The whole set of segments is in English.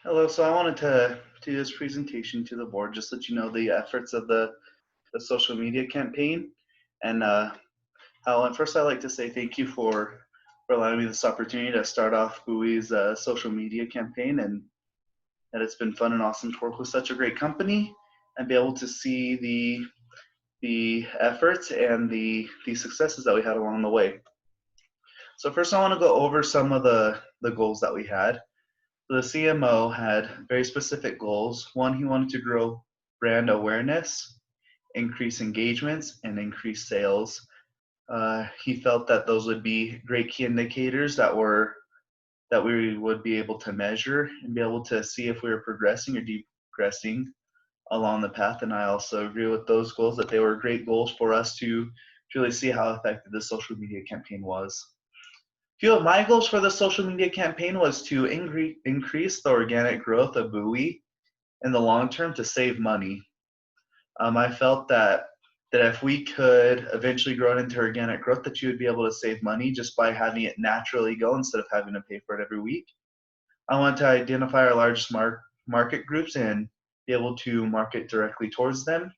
Hello, so I wanted to do this presentation to the board, just let you know the efforts of the social media campaign and how, and first I'd like to say thank you for allowing me this opportunity to start off Buoy's social media campaign, and that it's been fun and awesome to work with such a great company and be able to see the efforts and the successes that we had along the way. So first I want to go over some of the goals that we had. The CMO had very specific goals. One, he wanted to grow brand awareness, increase engagements, and increase sales. He felt that those would be great key indicators that we would be able to measure and be able to see if we were progressing or degressing along the path. And I also agree with those goals, that they were great goals for us to really see how effective the social media campaign was. Few of my goals for the social media campaign was to increase the organic growth of Buoy in the long term to save money. I felt that if we could eventually grow it into organic growth, that you would be able to save money just by having it naturally go instead of having to pay for it every week. I want to identify our largest market groups and be able to market directly towards them,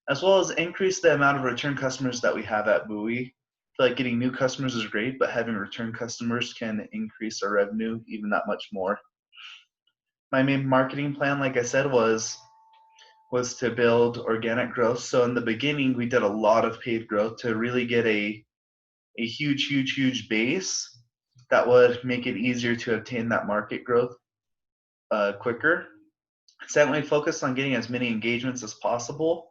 as well as increase the amount of return customers that we have at Buoy. I feel like getting new customers is great, but having return customers can increase our revenue even that much more. My main marketing plan, like I said, was to build organic growth. So in the beginning, we did a lot of paid growth to really get a huge base that would make it easier to obtain that market growth quicker. Secondly, focus on getting as many engagements as possible,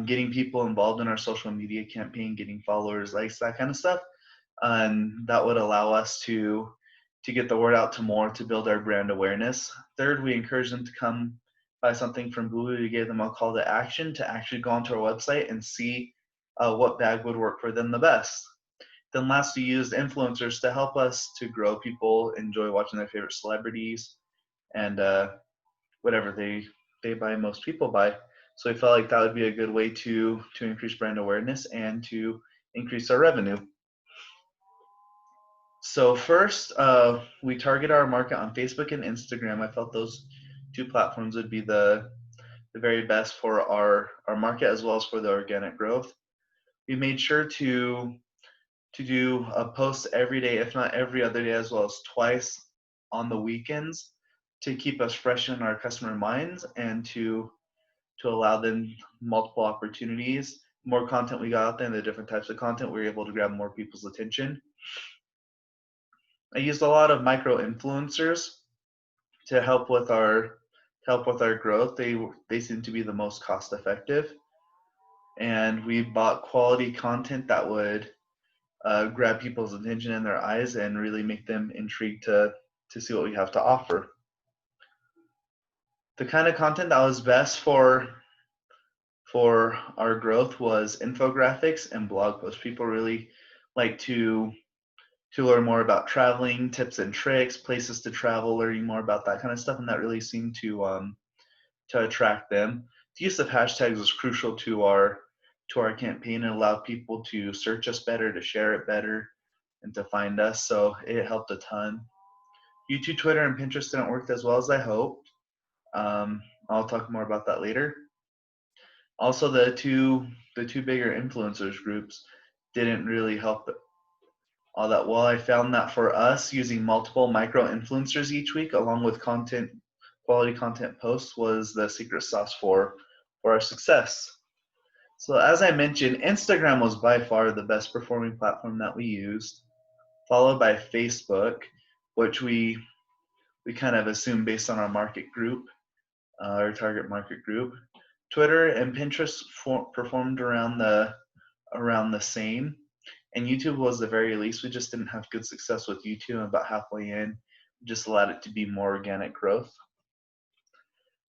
getting people involved in our social media campaign, getting followers, likes, that kind of stuff. That would allow us to get the word out to more, to build our brand awareness. Third, we encourage them to come buy something from Buoy. We gave them a call to action to actually go onto our website and see what bag would work for them the best. Then last, we used influencers to help us to grow. People enjoy watching their favorite celebrities and whatever they buy, most people buy. So we felt like that would be a good way to increase brand awareness and to increase our revenue. So first, we target our market on Facebook and Instagram. I felt those two platforms would be the very best for our market as well as for the organic growth. We made sure to do a post every day, if not every other day, as well as twice on the weekends, to keep us fresh in our customer minds and to allow them multiple opportunities. The more content we got out there and the different types of content, we were able to grab more people's attention. I used a lot of micro influencers to help with our growth. They seem to be the most cost effective, and we bought quality content that would grab people's attention in their eyes and really make them intrigued to see what we have to offer. The kind of content that was best for our growth was infographics and blog posts. People really like to learn more about traveling, tips and tricks, places to travel, learning more about that kind of stuff, and that really seemed to attract them. The use of hashtags was crucial to our campaign and allowed people to search us better, to share it better, and to find us. So it helped a ton. YouTube, Twitter, and Pinterest didn't work as well as I hoped. I'll talk more about that later. Also, the two bigger influencers groups didn't really help all that well. I found that for us, using multiple micro influencers each week along with quality content posts was the secret sauce for our success. So as I mentioned, Instagram was by far the best performing platform that we used, followed by Facebook, which we kind of assumed based on our market group, our target market group. Twitter and Pinterest performed around the same, and YouTube was the very least. We just didn't have good success with YouTube. About halfway in, we just allowed it to be more organic growth.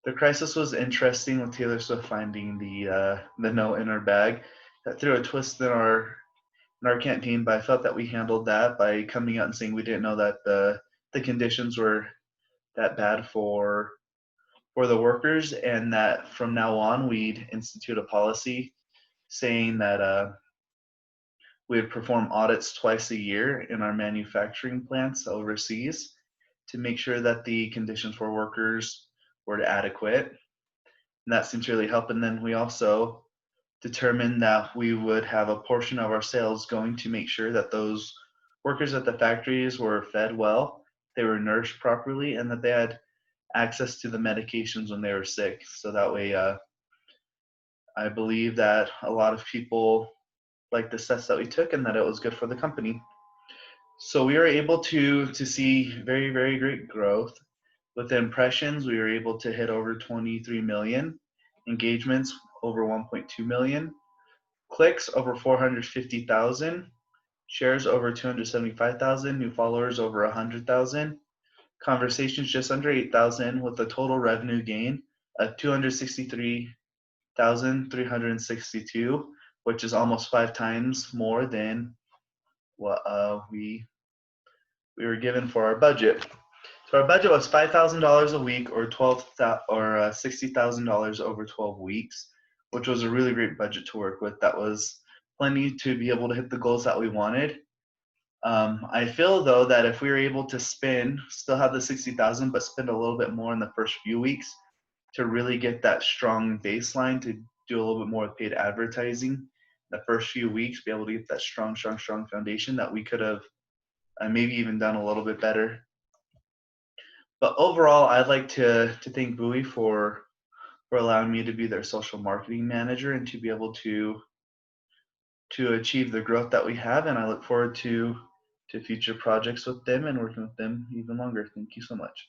The crisis was interesting with Taylor Swift finding the note in her bag. That threw a twist in our campaign, but I felt that we handled that by coming out and saying we didn't know that the conditions were that bad for the workers, and that from now on we'd institute a policy saying that we would perform audits twice a year in our manufacturing plants overseas, to make sure that the conditions for workers were adequate. And that seems to really help. And then we also determined that we would have a portion of our sales going to make sure that those workers at the factories were fed well, they were nourished properly, and that they had access to the medications when they were sick. So that way, I believe that a lot of people liked the steps that we took and that it was good for the company. So we were able to see very, very great growth. With the impressions, we were able to hit over 23 million, engagements over 1.2 million, clicks over 450,000, shares over 275,000, new followers over 100,000, conversations just under 8,000, with a total revenue gain of 263,362, which is almost 5 times more than what we were given for our budget. So our budget was $5,000 a week, or $60,000 over 12 weeks, which was a really great budget to work with. That was plenty to be able to hit the goals that we wanted. I feel though that if we were able to still have the 60,000, but spend a little bit more in the first few weeks to really get that strong baseline, to do a little bit more with paid advertising the first few weeks, be able to get that strong foundation, that we could have maybe even done a little bit better. But overall, I'd like to thank Bowie for allowing me to be their social marketing manager and to be able to achieve the growth that we have. And I look forward to future projects with them and working with them even longer. Thank you so much.